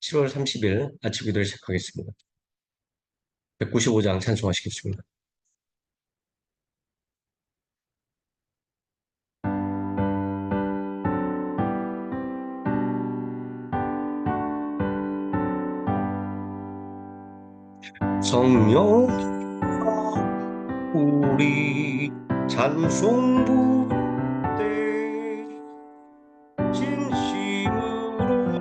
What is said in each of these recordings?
7월 30일 아침 기도를 시작하겠습니다. 195장 찬송하시겠습니다. 성령 우리 찬송 부를 때 진심으로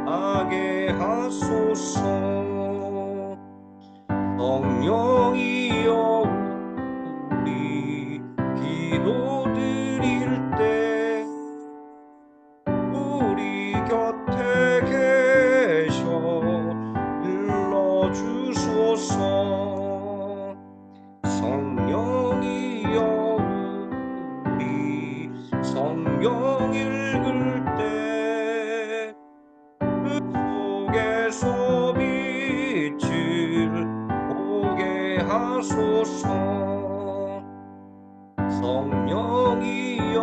찬양하게 하소서. 성령이여 우리 기도 드릴 때 우리 곁에 계셔 일러주소서. 성령이여 우리 성경 읽을 때 그 속에서 빛을 보게 하소서. 성령이여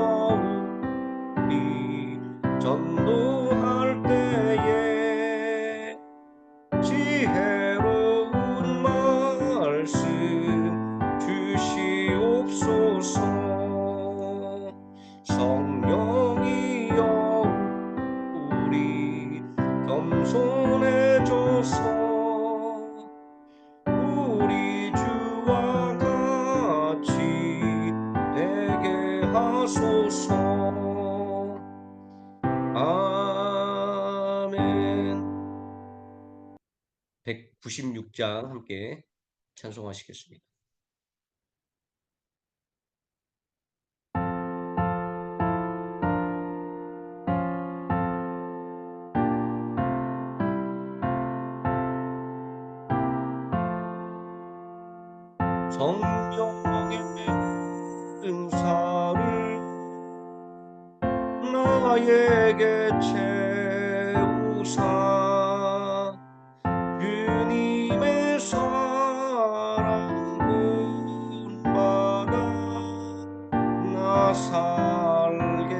우리 전도할 때에 지혜로운 말씀 주시옵소서. 성령이여 우리 겸손해져서 우리 주와 같이 되게 하소서. 아멘. 196장 함께 찬송하시겠습니다. 성령의 은사를 나에게 채우사 주님의 사랑 본받아 나 살게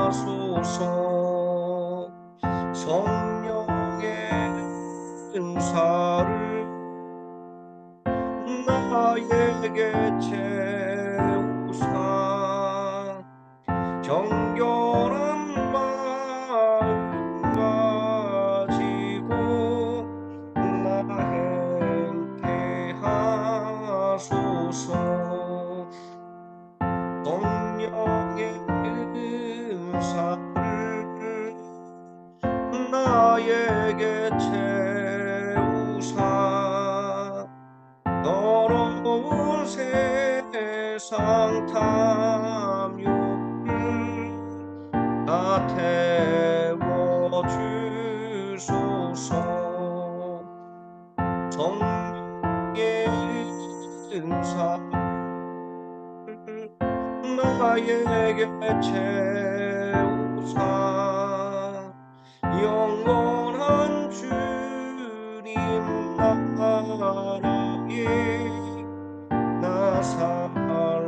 하소서. 성령의 은사를 나에게 채우사 정결한 마음 가지고 나 행케 하소서. 성령의 은사를 나에게 채우사 더러운 세상 탐욕을 다 태워주소서. 성령의 은사를 나에게 채우사 영원한 주님 나라에 나 살게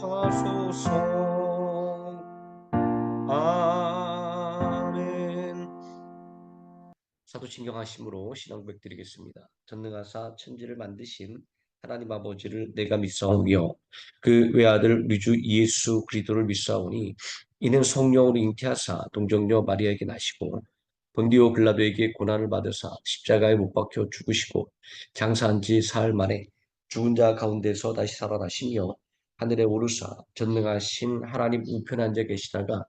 하소서. 아멘. 사도신경하심으로 신앙 고백드리겠습니다. 전능하사 천지를 만드신 하나님 아버지를 내가 믿사오며 그 외아들 우리 주 예수 그리스도를 믿사오니 이는 성령으로 잉태하사 동정녀 마리아에게 나시고 본디오 빌라도에게 고난을 받으사 십자가에 못 박혀 죽으시고 장사한 지 사흘 만에 죽은 자 가운데서 다시 살아나시며 하늘에 오르사 전능하신 하나님 우편에 앉아 계시다가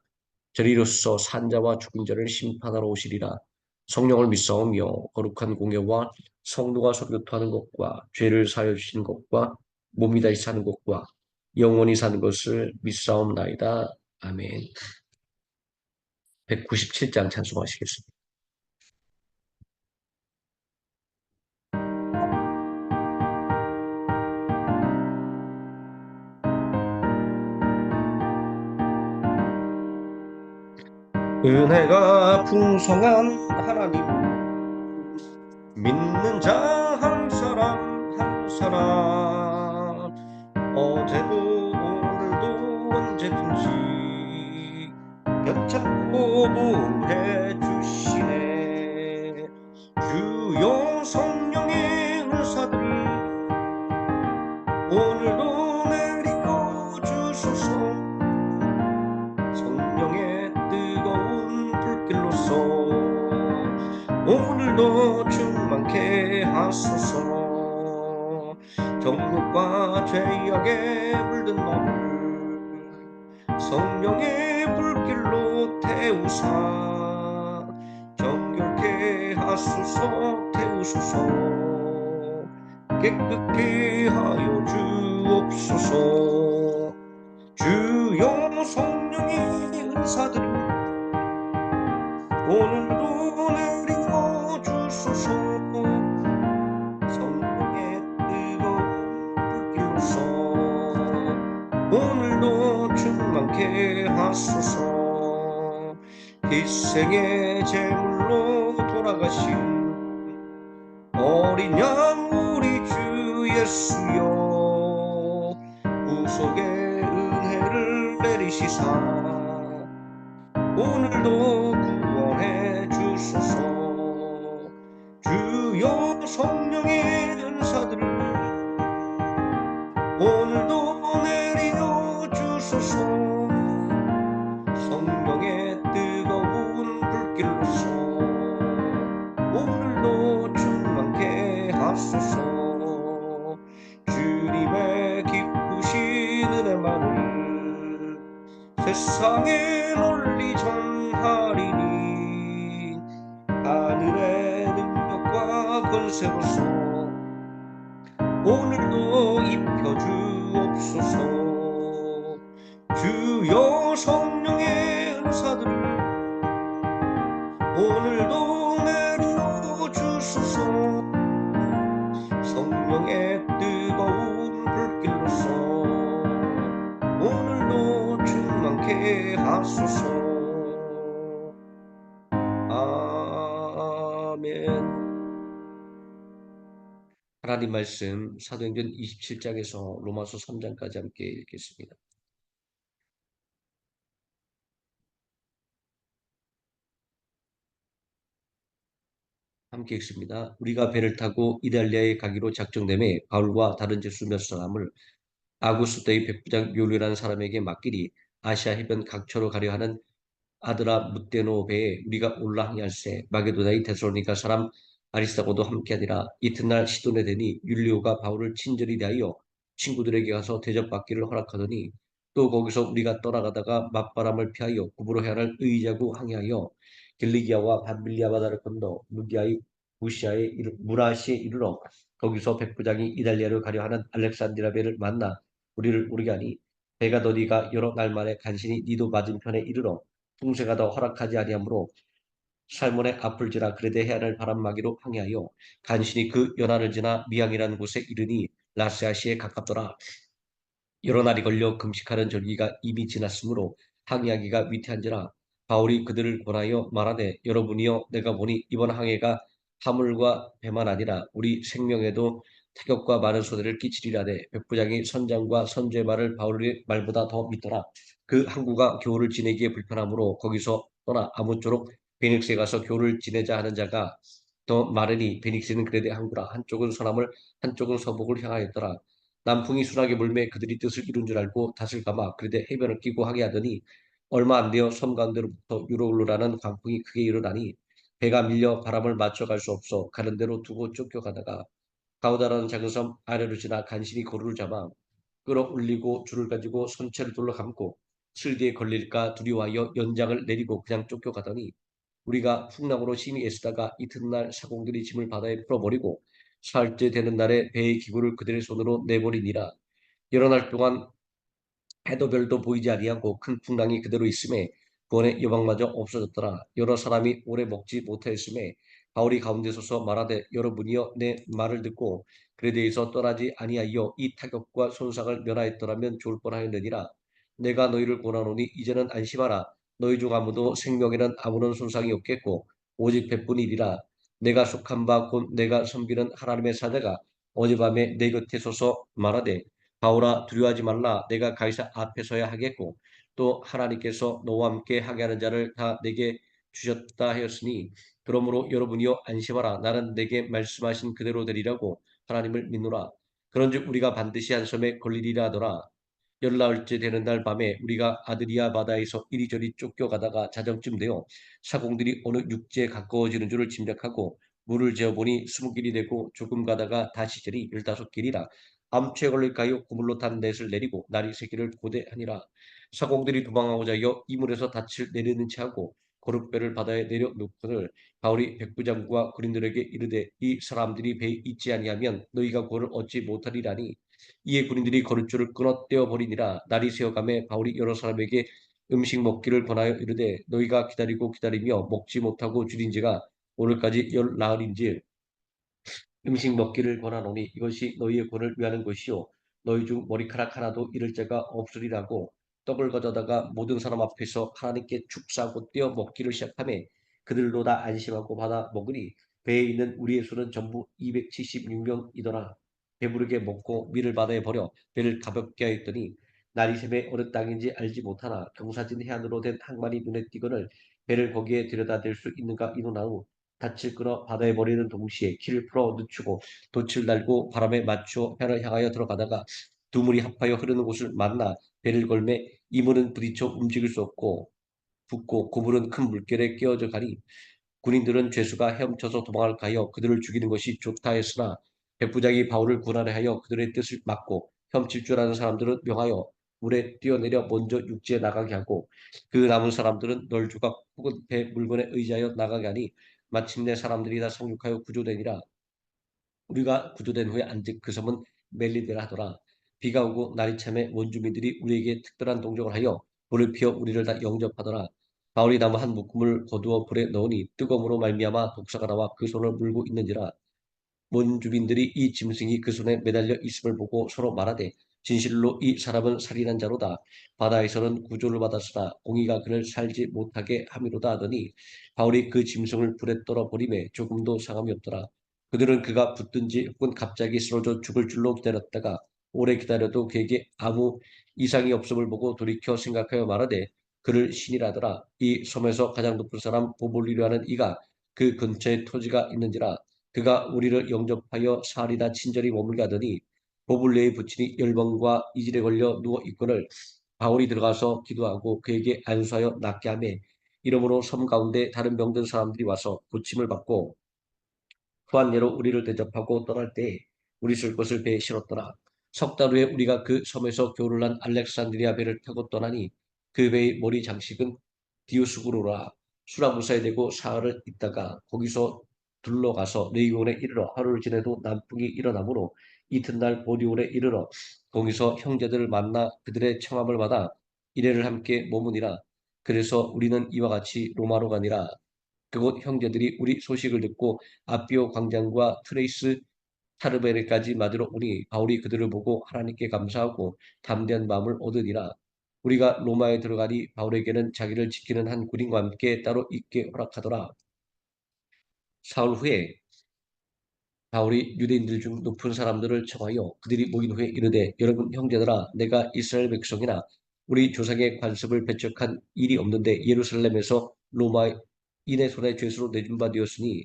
저리로서 산자와 죽은 자를 심판하러 오시리라. 성령을 믿사오며 거룩한 공예와 성도가 서로 교토하는 것과 죄를 사하여 주시는 것과 몸이 다시 사는 것과 영원히 사는 것을 믿사옵나이다. 아멘. 197장 찬송하시겠습니다. 은혜가 풍성한 하나님 믿는 자 한 사람 한 사람 어제도 오늘도 언제든지 보호해 주시네. 주여 성령의 은사들이 오늘도 내리고 주소서. 성령의 뜨거운 불길로서 오늘도 충만케 하소서. 정욕과 죄악에 물든 마음을 성령의 불길로 태우사 정결케 하소서. 태우소서. 깨끗게 하여 주옵소서. 주여 성령의 은사들이 오늘도 내리고 주소서. 성령의 뜨거운 불길로서 오늘도 충만케 하소서. 희생의 제물로 돌아가신 어린 양 우리 주 예수여, 구속의 은혜를 내리시사 오늘도 구원해 주소서. 주여 성령의 은사들을 오늘도 내려 주소서. 성령의 뜨거운 불길로서 오늘도 충만케 하소서. 주님의 기쁘신 은혜만을 세상에 널리 전하리니 하늘의 능력과 권세로서 오늘도 입혀주옵소서. 주여 성령의 은사들을 오늘도 내려 주소서. 성령의 뜨거운 불길로서 오늘도 충만케 하소서. 아멘. 하나님 말씀 사도행전 27장에서 로마서 3장까지 함께 읽겠습니다. 함께 읽습니다. 우리가 배를 타고 이달리아에 가기로 작정됨에 바울과 다른 제수 몇 사람을 아구스도의 백부장 율리라는 사람에게 맡기리. 아시아 해변 각처로 가려 하는 아드라 무데노 배에 우리가 올라 항해할세. 마게도나의 데살로니가 사람 아리스다고도 함께하니라. 이튿날 시돈에 되니 율리오가 바울을 친절히 대하여 친구들에게 가서 대접받기를 허락하더니 또 거기서 우리가 떠나가다가 맞바람을 피하여 구부로 해안을 의지하고 항해하여 길리기아와 밤빌리아 바다를 건너 무라시에 이르러 거기서 백부장이 이달리아로 가려 하는 알렉산드리아 배를 만나 우리를 오르게 하니 배가 더디가 여러 날 만에 간신히 니도 맞은편에 이르러 풍세가 더 허락하지 아니하므로 살몬의 앞을 지나 그레데 해안을 바람막이로 항해하여 간신히 그 연안을 지나 미항이라는 곳에 이르니 라스아시에 가깝더라. 여러 날이 걸려 금식하는 절기가 이미 지났으므로 항해하기가 위태한지라. 바울이 그들을 권하여 말하되 여러분이여, 내가 보니 이번 항해가 화물과 배만 아니라 우리 생명에도 타격과 많은 손해를 끼치리라되 백부장이 선장과 선주의 말을 바울의 말보다 더 믿더라. 그 항구가 겨울을 지내기에 불편하므로 거기서 떠나 아무쪼록 베닉스에 가서 겨울을 지내자 하는 자가 더 많으니 베닉스는 그레데 항구라. 한쪽은 서남을 한쪽은 서북을 향하였더라. 남풍이 순하게 불매 그들이 뜻을 이룬 줄 알고 닷을 감아 그레데 해변을 끼고 항해하더니 얼마 안 되어 섬 가운데로부터 유로울로라는 광풍이 크게 일어나니 배가 밀려 바람을 맞춰갈 수 없어 가는 대로 두고 쫓겨가다가 가우다라는 작은 섬 아래로 지나 간신히 고루를 잡아 끌어올리고 줄을 가지고 선체를 둘러 감고 슬기에 걸릴까 두려워하여 연장을 내리고 그냥 쫓겨가더니 우리가 풍랑으로 심히 애쓰다가 이튿날 사공들이 짐을 바다에 풀어버리고 사흘째 되는 날에 배의 기구를 그들의 손으로 내버리니라. 여러 날 동안 해도 별도 보이지 아니하고 큰 풍랑이 그대로 있음에 구원의 여방마저 없어졌더라. 여러 사람이 오래 먹지 못하였음에 바울이 가운데 서서 말하되 여러분이여, 내 말을 듣고 그레데에서 떠나지 아니하여 이 타격과 손상을 면하였더라면 좋을 뻔하였느니라. 내가 너희를 권하노니 이제는 안심하라. 너희 중 아무도 생명에는 아무런 손상이 없겠고 오직 배뿐이니라. 내가 속한 바 곧 내가 섬기는 하나님의 사자가 어젯밤에 내 곁에 서서 말하되 바울아, 두려워하지 말라. 내가 가이사 앞에 서야 하겠고 또 하나님께서 너와 함께 하게 하는 자를 다 내게 주셨다 하였으니 그러므로 여러분이여 안심하라. 나는 내게 말씀하신 그대로 되리라고 하나님을 믿노라. 그런즉 우리가 반드시 한 섬에 걸리리라 하더라. 열나흘째 되는 날 밤에 우리가 아드리아 바다에서 이리저리 쫓겨가다가 자정쯤 되어 사공들이 어느 육지에 가까워지는 줄을 짐작하고 물을 재어보니 20길이 되고 조금 가다가 다시 들이 15길이라. 암초에 걸릴까요? 그물로 탄 넷을 내리고 날이 새기를 고대하니라. 사공들이 도망하고자 하여 이물에서 닻을 내리는 채 하고 거룻배를 바다에 내려놓거늘 바울이 백부장과 군인들에게 이르되 이 사람들이 배에 있지 아니하면 너희가 구원을 얻지 못하리라니. 이에 군인들이 거룻줄을 끊어 떼어 버리니라. 날이 새어가매 바울이 여러 사람에게 음식 먹기를 권하여 이르되 너희가 기다리고 기다리며 먹지 못하고 줄인 지가 오늘까지 열 나흘인지 음식 먹기를 권하노니 이것이 너희의 구원을 위하는 것이요 너희 중 머리카락 하나도 잃을 자가 없으리라고. 떡을 가져다가 모든 사람 앞에서 하나님께 축사하고 떼어 먹기를 시작하매 그들도 다 안심하고 받아 먹으니 배에 있는 우리의 수는 전부 276명이더라. 배부르게 먹고 밀을 바다에 버려 배를 가볍게 하였더니 날이 새매 어느 땅인지 알지 못하나 경사진 해안으로 된 항만이 눈에 띄거늘 배를 거기에 들여다댈 수 있는가 이노나우. 닻을 끊어 바다에 버리는 동시에 키를 풀어 늦추고 돛을 달고 바람에 맞추어 해를 향하여 들어가다가 두 물이 합하여 흐르는 곳을 만나 배를 걸매 이 물은 부딪혀 움직일 수 없고 붓고 그 물은 큰 물결에 끼어져 가니 군인들은 죄수가 헤엄쳐서 도망할까 하여 그들을 죽이는 것이 좋다 했으나 백부장이 바울을 군하려 하여 그들의 뜻을 막고 헤엄칠 줄 아는 사람들은 명하여 물에 뛰어내려 먼저 육지에 나가게 하고 그 남은 사람들은 널조각 혹은 배 물건에 의지하여 나가게 하니 마침내 사람들이 다 상륙하여 구조되니라. 우리가 구조된 후에 안직 그 섬은 멜리데라 하더라. 비가 오고 날이 참에 원주민들이 우리에게 특별한 동정을 하여 불을 피워 우리를 다 영접하더라. 바울이 나무 한 묶음을 거두어 불에 넣으니 뜨거움으로 말미암아 독사가 나와 그 손을 물고 있는지라. 원주민들이 이 짐승이 그 손에 매달려 있음을 보고 서로 말하되 진실로 이 사람은 살인한 자로다. 바다에서는 구조를 받았으나 공의가 그를 살지 못하게 함이로다 하더니 바울이 그 짐승을 불에 떨어 버리매 조금도 상함이 없더라. 그들은 그가 붙든지 혹은 갑자기 쓰러져 죽을 줄로 기다렸다가 오래 기다려도 그에게 아무 이상이 없음을 보고 돌이켜 생각하여 말하되 그를 신이라더라. 이 섬에서 가장 높은 사람 보볼리로 하는 이가 그 근처에 토지가 있는지라. 그가 우리를 영접하여 사흘이나 친절히 머물게 하더니 보불레의 부친이 열병과 이질에 걸려 누워 있거늘 바울이 들어가서 기도하고 그에게 안수하여 낫게 하며 이러므로 섬 가운데 다른 병든 사람들이 와서 고침을 받고 후한 예로 우리를 대접하고 떠날 때에 우리 쓸 것을 배에 실었더라. 석 달 후에 우리가 그 섬에서 교를 한 알렉산드리아 배를 타고 떠나니 그 배의 머리 장식은 디오스구로라. 수라무사에 대고 사흘을 있다가 거기서 둘러가서 레이온에 이르러 하루를 지내도 남풍이 일어나므로 이튿날 보리온에 이르러 거기서 형제들을 만나 그들의 청함을 받아 이래를 함께 머무니라. 그래서 우리는 이와 같이 로마로 가니라. 그곳 형제들이 우리 소식을 듣고 아비오 광장과 트레이스 타르베르까지 맞으러 오니 바울이 그들을 보고 하나님께 감사하고 담대한 마음을 얻으니라. 우리가 로마에 들어가니 바울에게는 자기를 지키는 한 군인과 함께 따로 있게 허락하더라. 사흘 후에 바울이 유대인들 중 높은 사람들을 청하여 그들이 모인 후에 이르되 여러분 형제들아 내가 이스라엘 백성이나 우리 조상의 관습을 배척한 일이 없는데 예루살렘에서 로마인의 손에 죄수로 내준 바 되었으니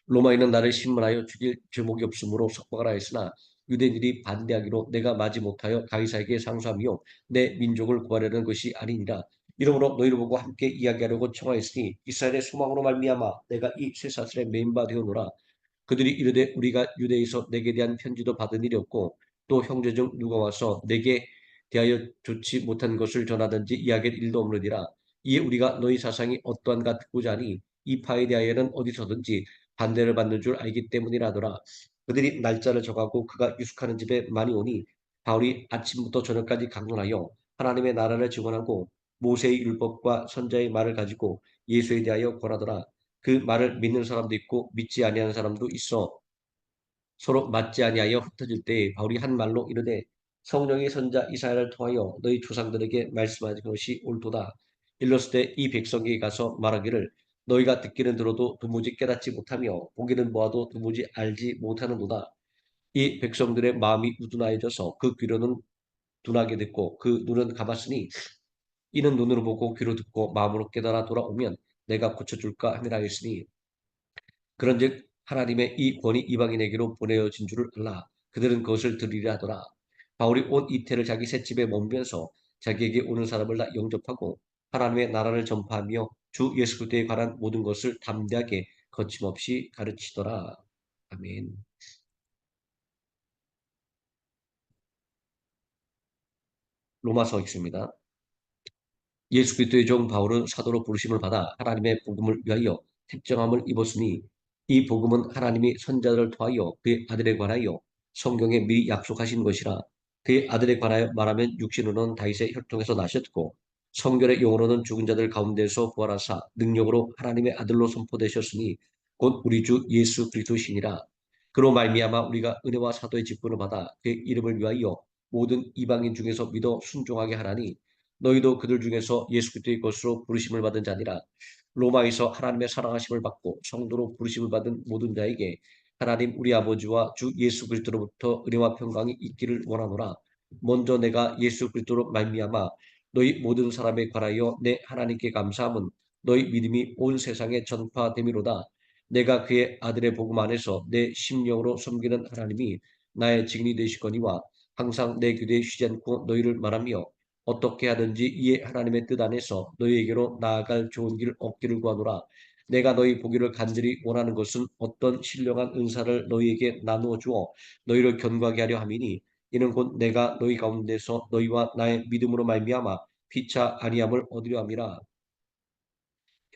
로마인은 나를 신문하여 죽일 죄목이 없으므로 석방하라 했으나 유대인들이 반대하기로 내가 마지 못하여 가이사에게 상소하며 내 민족을 구하려는 것이 아니니라. 이러므로 너희를 보고 함께 이야기하려고 청하였으니 이스라엘의 소망으로 말미암아 내가 이 쇠사슬에 매인 바 되오노라. 그들이 이르되 우리가 유대에서 내게 대한 편지도 받은 일이 없고 또 형제 중 누가 와서 내게 대하여 좋지 못한 것을 전하든지 이야기할 일도 없느니라. 이에 우리가 너희 사상이 어떠한가 듣고자 하니 이 파에 대하여는 어디서든지 반대를 받는 줄 알기 때문이라더라. 그들이 날짜를 정하고 그가 유숙하는 집에 많이 오니 바울이 아침부터 저녁까지 강론하여 하나님의 나라를 증언하고 모세의 율법과 선자의 말을 가지고 예수에 대하여 권하더라. 그 말을 믿는 사람도 있고 믿지 아니하는 사람도 있어 서로 맞지 아니하여 흩어질 때에 바울이 한 말로 이르되 성령의 선자 이사야를 통하여 너희 조상들에게 말씀하신 것이 옳도다. 일렀을 때 이 백성에게 가서 말하기를 너희가 듣기는 들어도 도무지 깨닫지 못하며 보기는 보아도 도무지 알지 못하는도다. 이 백성들의 마음이 우둔하여져서 그 귀로는 둔하게 됐고 그 눈은 감았으니 이는 눈으로 보고 귀로 듣고 마음으로 깨달아 돌아오면 내가 고쳐줄까 함이라 하였으니 그런즉 하나님의 이 권이 이방인에게로 보내어진 줄을 알라. 그들은 그것을 들으리라 하더라. 바울이 온 이태를 자기 셋집에 머무면서 자기에게 오는 사람을 다 영접하고 하나님의 나라를 전파하며 주 예수 그리스도에 관한 모든 것을 담대하게 거침없이 가르치더라. 아멘. 로마서 읽습니다. 예수 그리스도의 종 바울은 사도로 부르심을 받아 하나님의 복음을 위하여 택정함을 입었으니 이 복음은 하나님이 선자들을 통하여 그의 아들에 관하여 성경에 미리 약속하신 것이라. 그의 아들에 관하여 말하면 육신으로는 다윗의 혈통에서 나셨고 성결의 영으로는 죽은 자들 가운데서 부활하사 능력으로 하나님의 아들로 선포되셨으니 곧 우리 주 예수 그리스도시니라. 그로 말미암아 우리가 은혜와 사도의 직분을 받아 그의 이름을 위하여 모든 이방인 중에서 믿어 순종하게 하라니 너희도 그들 중에서 예수 그리스도의 것으로 부르심을 받은 자니라. 로마에서 하나님의 사랑하심을 받고 성도로 부르심을 받은 모든 자에게 하나님 우리 아버지와 주 예수 그리스도로부터 은혜와 평강이 있기를 원하노라. 먼저 내가 예수 그리스도로 말미암아 너희 모든 사람에 관하여 내 하나님께 감사함은 너희 믿음이 온 세상에 전파됨이로다. 내가 그의 아들의 복음 안에서 내 심령으로 섬기는 하나님이 나의 증인이 되시거니와 항상 내 귀대에 쉬지 않고 너희를 말하며 어떻게 하든지 이에 하나님의 뜻 안에서 너희에게로 나아갈 좋은 길 얻기를 구하노라. 내가 너희 보기를 간절히 원하는 것은 어떤 신령한 은사를 너희에게 나누어 주어 너희를 견고하게 하려 함이니 이는 곧 내가 너희 가운데서 너희와 나의 믿음으로 말미암아 피차 아니함을 얻으려 함이라.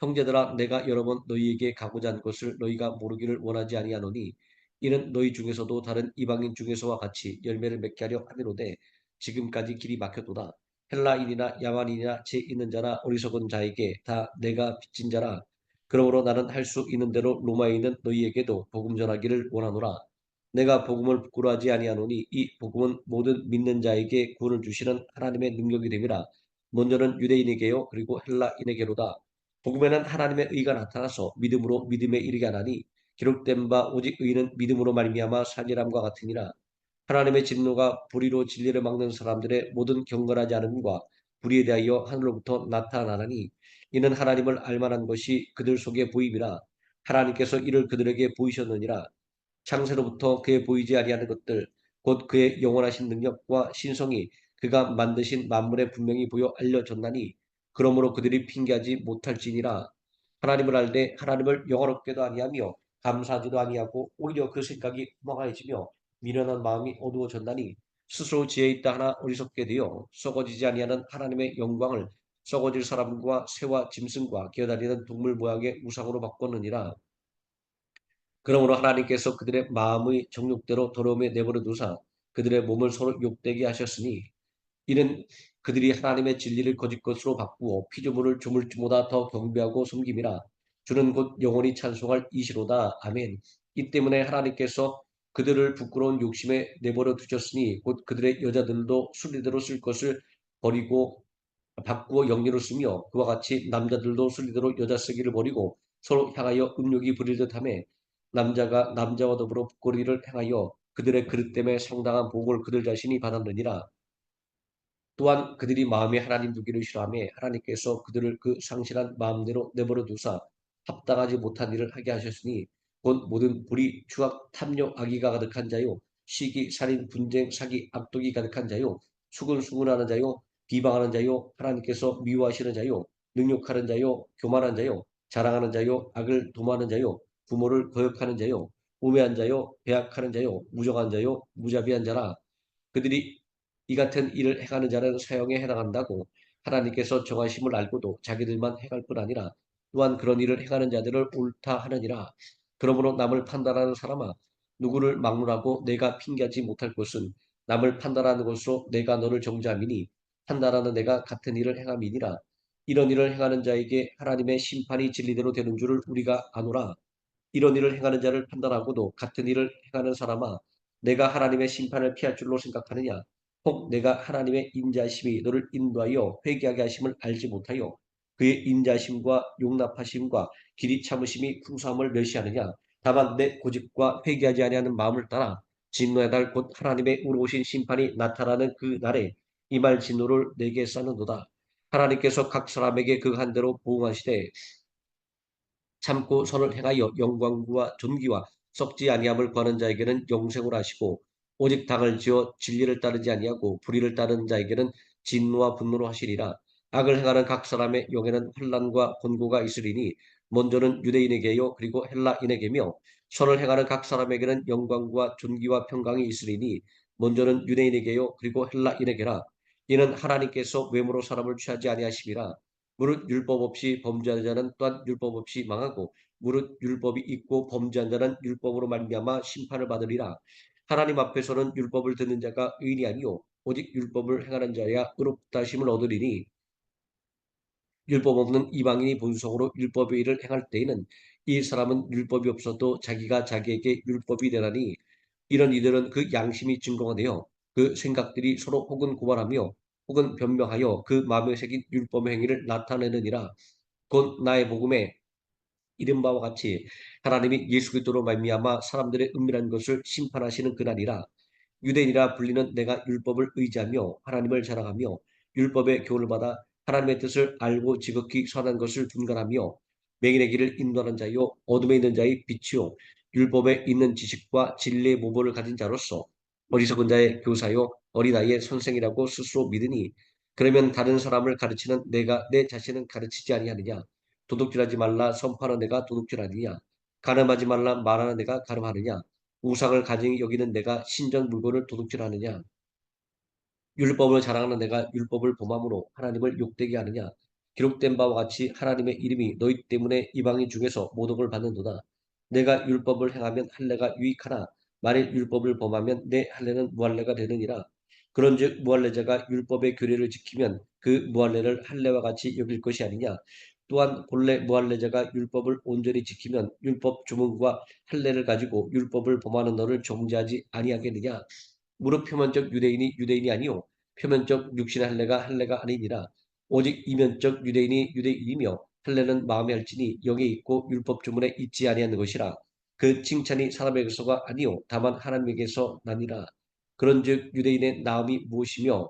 형제들아 내가 여러 번 너희에게 가고자 한 것을 너희가 모르기를 원하지 아니하노니 이는 너희 중에서도 다른 이방인 중에서와 같이 열매를 맺게 하려 함이로되 지금까지 길이 막혔도다. 헬라인이나 야만인이나 재 있는 자나 어리석은 자에게 다 내가 빚진 자라. 그러므로 나는 할 수 있는 대로 로마에 있는 너희에게도 복음 전하기를 원하노라. 내가 복음을 부끄러워하지 아니하노니 이 복음은 모든 믿는 자에게 구원을 주시는 하나님의 능력이 됨이라. 먼저는 유대인에게요 그리고 헬라인에게로다. 복음에는 하나님의 의가 나타나서 믿음으로 믿음에 이르게 하나니 기록된 바 오직 의는 믿음으로 말미암아 살리람과 같으니라. 하나님의 진노가 불의로 진리를 막는 사람들의 모든 경건하지 않음과 불의에 대하여 하늘로부터 나타나나니 이는 하나님을 알만한 것이 그들 속에 보임이라. 하나님께서 이를 그들에게 보이셨느니라. 창세로부터 그의 보이지 아니하는 것들 곧 그의 영원하신 능력과 신성이 그가 만드신 만물에 분명히 보여 알려졌나니 그러므로 그들이 핑계하지 못할지니라. 하나님을 알되 하나님을 영화롭게도 아니하며 감사하지도 아니하고 오히려 그 생각이 허망해지며 미련한 마음이 어두워졌나니 스스로 지혜 있다 하나 어리석게 되어 썩어지지 아니하는 하나님의 영광을 썩어질 사람과 새와 짐승과 기어다니는 동물 모양의 우상으로 바꿨느니라. 그러므로 하나님께서 그들의 마음의 정욕대로 더러움에 내버려 두사 그들의 몸을 서로 욕되게 하셨으니 이는 그들이 하나님의 진리를 거짓 것으로 바꾸어 피조물을 조물주보다 더 경배하고 섬김이라. 주는 곧 영원히 찬송할 이시로다. 아멘. 이 때문에 하나님께서 그들을 부끄러운 욕심에 내버려 두셨으니 곧 그들의 여자들도 순리대로 쓸 것을 버리고 바꾸어 영리로 쓰며 그와 같이 남자들도 순리대로 여자 쓰기를 버리고 서로 향하여 음욕이 부릴 듯하며 남자가 남자와 더불어 부거리를 행하여 그들의 그릇 때문에 상당한 복을 그들 자신이 받았느니라. 또한 그들이 마음에 하나님 두기를 싫어하며 하나님께서 그들을 그 상실한 마음대로 내버려 두사 합당하지 못한 일을 하게 하셨으니 곧 모든 불의, 추악, 탐욕, 악의가 가득한 자요 시기, 살인, 분쟁, 사기, 악독이 가득한 자요 수근수근하는 자요 비방하는 자요 하나님께서 미워하시는 자요 능욕하는 자요 교만한 자요 자랑하는 자요 악을 도모하는 자요 부모를 거역하는 자요 우매한 자요 배약하는 자요 무정한 자요 무자비한 자라. 그들이 이 같은 일을 행하는 자는 사형에 해당한다고 하나님께서 정하심을 알고도 자기들만 행할 뿐 아니라 또한 그런 일을 행하는 자들을 옳다 하느니라. 그러므로 남을 판단하는 사람아 누구를 막론하고 내가 핑계하지 못할 것은 남을 판단하는 것으로 내가 너를 정죄함이니 판단하는 내가 같은 일을 행함이니라. 이런 일을 행하는 자에게 하나님의 심판이 진리대로 되는 줄을 우리가 아노라. 이런 일을 행하는 자를 판단하고도 같은 일을 행하는 사람아 내가 하나님의 심판을 피할 줄로 생각하느냐 혹 내가 하나님의 인자심이 너를 인도하여 회개하게 하심을 알지 못하여 그의 인자심과 용납하심과 길이 참으심이 풍성함을 멸시하느냐. 다만 내 고집과 회개하지 아니하는 마음을 따라 진노의 날 곧 하나님의 우로우신 심판이 나타나는 그 날에 이 말 진노를 내게 쌓는도다. 하나님께서 각 사람에게 그 한대로 보응하시되 참고 선을 행하여 영광과 존귀와 썩지 아니함을 구하는 자에게는 영생을 하시고 오직 당을 지어 진리를 따르지 아니하고 불의를 따르는 자에게는 진노와 분노로 하시리라. 악을 행하는 각 사람의 영에는 환난과 곤고가 있으리니 먼저는 유대인에게요 그리고 헬라인에게며 선을 행하는 각 사람에게는 영광과 존귀와 평강이 있으리니 먼저는 유대인에게요 그리고 헬라인에게라. 이는 하나님께서 외모로 사람을 취하지 아니하심이라. 무릇 율법 없이 범죄하는 자는 또한 율법 없이 망하고 무릇 율법이 있고 범죄한 자는 율법으로 말미암아 심판을 받으리라. 하나님 앞에서는 율법을 듣는 자가 의인이 아니요 오직 율법을 행하는 자야 의롭다 하심을 얻으리니 율법 없는 이방인이 본성으로 율법의 일을 행할 때에는 이 사람은 율법이 없어도 자기가 자기에게 율법이 되나니 이런 이들은 그 양심이 증거가 되어 그 생각들이 서로 혹은 고발하며 혹은 변명하여 그 마음에 새긴 율법의 행위를 나타내느니라. 곧 나의 복음에 이른 바와 같이 하나님이 예수 그리스도로 말미암아 사람들의 은밀한 것을 심판하시는 그날이라. 유대인이라 불리는 내가 율법을 의지하며 하나님을 자랑하며 율법의 교훈을 받아 하나님의 뜻을 알고 지극히 선한 것을 둔간하며 맹인의 길을 인도하는 자요 어둠에 있는 자의 빛이요 율법에 있는 지식과 진리의 모범을 가진 자로서 어리석은 자의 교사요 어린아이의 선생이라고 스스로 믿으니 그러면 다른 사람을 가르치는 내가 내 자신은 가르치지 아니하느냐. 도둑질하지 말라 선포하는 내가 도둑질하느냐. 가늠하지 말라 말하는 내가 가늠하느냐. 우상을 가증히 여기는 내가 신전 물건을 도둑질하느냐. 율법을 자랑하는 내가 율법을 범함으로 하나님을 욕되게 하느냐. 기록된 바와 같이 하나님의 이름이 너희 때문에 이방인 중에서 모독을 받는도다. 내가 율법을 행하면 할례가 유익하나 만일 율법을 범하면 내 할례는 무할례가 되느니라. 그런즉 무할례자가 율법의 규례를 지키면 그 무할례를 할례와 같이 여길 것이 아니냐. 또한 본래 무할례자가 율법을 온전히 지키면 율법 조문과 할례를 가지고 율법을 범하는 너를 정죄하지 아니하겠느냐. 무릇 표면적 유대인이 유대인이 아니요 표면적 육신의 할례가 할례가 아니니라. 오직 이면적 유대인이 유대인이며 할례는 마음에 할지니 영에 있고 율법 조문에 있지 아니하는 것이라. 그 칭찬이 사람에게서가 아니요 다만 하나님에게서 나니라. 그런즉 유대인의 나음이 무엇이며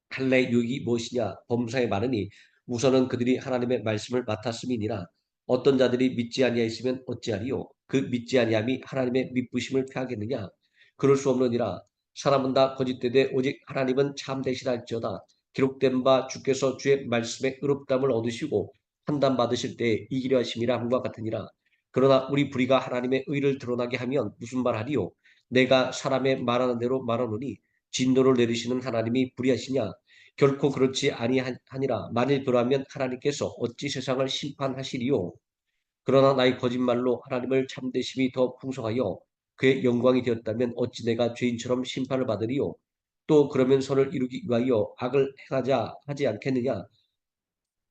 할례의 유익이 무엇이냐. 범사에 많으니 우선은 그들이 하나님의 말씀을 맡았음이니라. 어떤 자들이 믿지 아니하였으면 어찌하리요. 그 믿지 아니함이 하나님의 믿부심을 패하겠느냐. 그럴 수 없느니라. 사람은 다 거짓되되 오직 하나님은 참되시랄지어다. 기록된 바 주께서 주의 말씀에 의롭다함을 얻으시고 판단 받으실 때에 이기려 하심이라 함과 같으니라. 그러나 우리 불의가 하나님의 의를 드러나게 하면 무슨 말하리요. 내가 사람의 말하는 대로 말하노니 진노를 내리시는 하나님이 불의하시냐. 결코 그렇지 아니하니라. 만일 그러하면 하나님께서 어찌 세상을 심판하시리요. 그러나 나의 거짓말로 하나님을 참되심이 더 풍성하여 그의 영광이 되었다면 어찌 내가 죄인처럼 심판을 받으리요. 또 그러면 선을 이루기 위하여 악을 행하자 하지 않겠느냐.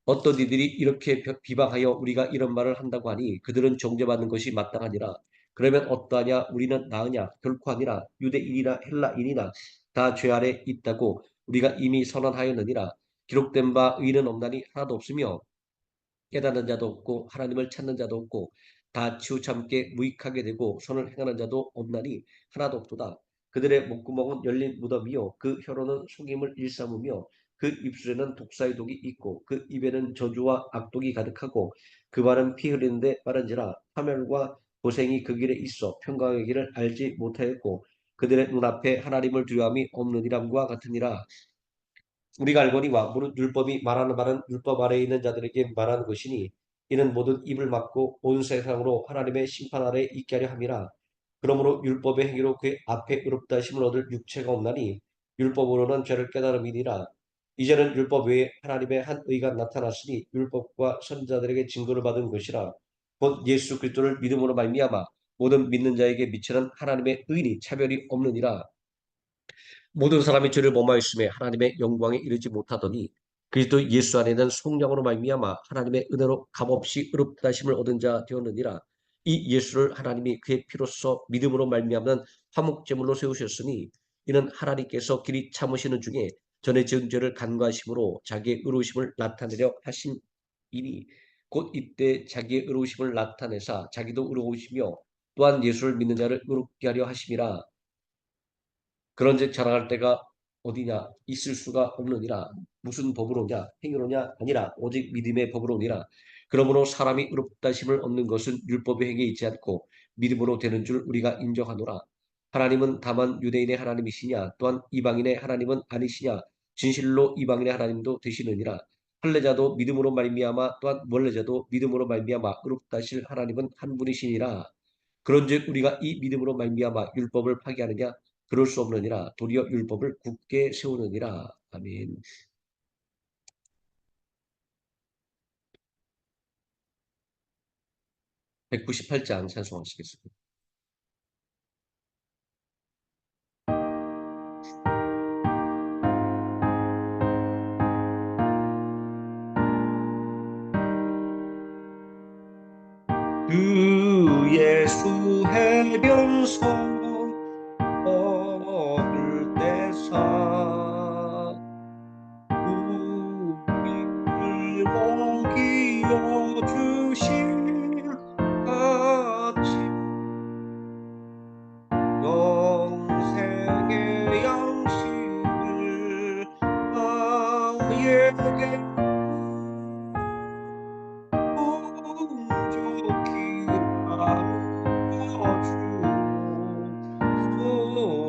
어떤 이들이 이렇게 비방하여 우리가 이런 말을 한다고 하니 그들은 정죄받는 것이 마땅하니라. 그러면 어떠하냐. 우리는 나으냐. 결코 아니라. 유대인이나 헬라인이나 다 죄 아래 있다고 우리가 이미 선언하였느니라. 기록된 바 의인은 없나니 하나도 없으며 깨닫는 자도 없고 하나님을 찾는 자도 없고 다 치우참게 무익하게 되고 선을 행하는 자도 없나니 하나도 없도다. 그들의 목구멍은 열린 무덤이요 그 혀로는 속임을 일삼으며 그 입술에는 독사의 독이 있고 그 입에는 저주와 악독이 가득하고 그 발은 피 흘리는데 빠른지라. 파멸과 고생이 그 길에 있어 평강의 길을 알지 못하였고 그들의 눈앞에 하나님을 두려움이 없느니람과 같으니라. 우리가 알거니와 무릇 율법이 말하는 말은 율법 아래에 있는 자들에게 말하는 것이니 이는 모든 입을 막고 온 세상으로 하나님의 심판 아래에 있게 하려 함이라. 그러므로 율법의 행위로 그의 앞에 의롭다 하심을 얻을 육체가 없나니 율법으로는 죄를 깨달음이니라. 이제는 율법 외에 하나님의 한 의가 나타났으니 율법과 선지자들에게 증거를 받은 것이라. 곧 예수 그리스도를 믿음으로 말미암아 모든 믿는 자에게 미치는 하나님의 의니 차별이 없느니라. 모든 사람이 죄를 범하였음에 하나님의 영광에 이르지 못하더니 그리스도 예수 안에는 성령으로 말미암아 하나님의 은혜로 값없이 의롭다 하심을 얻은 자 되었느니라. 이 예수를 하나님이 그의 피로써 믿음으로 말미암는 화목제물로 세우셨으니 이는 하나님께서 길이 참으시는 중에 전에 지은 죄를 간과하심으로 자기의 의로우심을 나타내려 하심이니 곧 이때 자기의 의로우심을 나타내사 자기도 의로우시며 또한 예수를 믿는 자를 의롭게 하려 하심이라. 그런즉 자랑할 때가 어디냐 있을 수가 없느니라. 무슨 법으로냐 행위로냐 아니라 오직 믿음의 법으로니라. 그러므로 사람이 의롭다심을 얻는 것은 율법의 행위에 있지 않고 믿음으로 되는 줄 우리가 인정하노라. 하나님은 다만 유대인의 하나님이시냐 또한 이방인의 하나님은 아니시냐. 진실로 이방인의 하나님도 되시느니라. 할례자도 믿음으로 말미암아 또한 원례자도 믿음으로 말미암아 의롭다 하실 하나님은 한 분이시니라. 그런즉 우리가 이 믿음으로 말미암아 율법을 파기하느냐 그럴 수 없느니라. 도리어 율법을 굳게 세우느니라. 아멘. 198장 찬송하시겠습니다. 주 예수 해변서 얻을 때사 우리를 먹이어 주실 같이 영생의 양식을 나에게 풍족히 나누어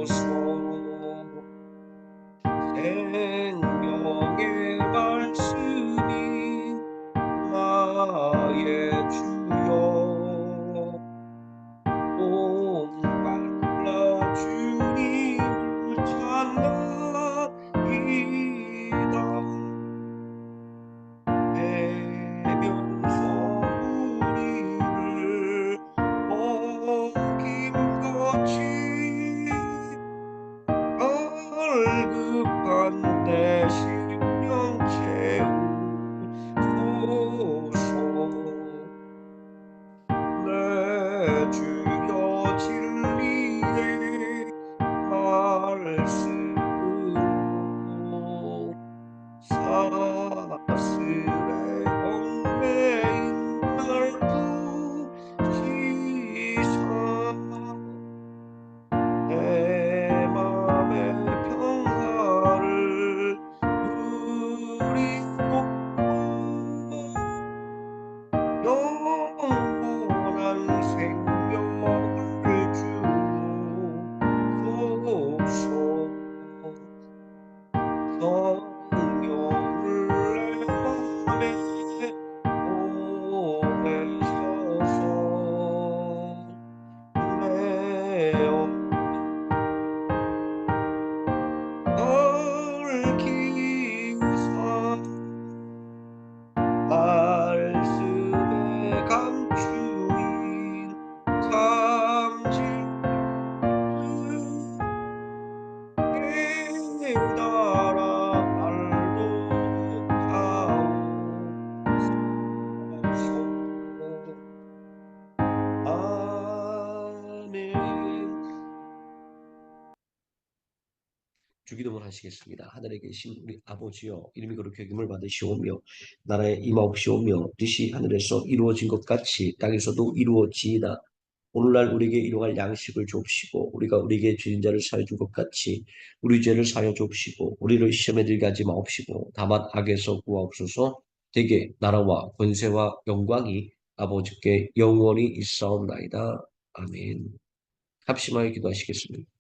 주옵소서. 생명의 말씀이 나의 주여 목말라 주님을 찾나이다. 대변서 우리를 먹임같이 갈급한 내 심령 채우소서. 내 주여 진리의 말씀으로 사슬의 얽매인 날 부시사 내 맘의 평화를 누리고 영원한 생명을 주옵소서. 성령을 내 맘에 보내셔서 내 얽히사 말씀에 감추인 참 진리를 깨달아 알도록 하옵소서. 아멘. 주기도문 하시겠습니다. 하늘에 계신 우리 아버지여, 이름이 거룩히 여김을 받으시오며 나라에 임하옵시오며 뜻이 하늘에서 이루어진 것 같이 땅에서도 이루어지이다. 오늘날 우리에게 일용할 양식을 주옵시고 우리가 우리에게 죄진 자를 사하여 준 것 같이 우리 죄를 사하여 주옵시고 우리를 시험에 들게 하지 마옵시고 다만 악에서 구하옵소서. 대개 나라와 권세와 영광이 아버지께 영원히 있사옵나이다. 아멘. 합심하여 기도하시겠습니다.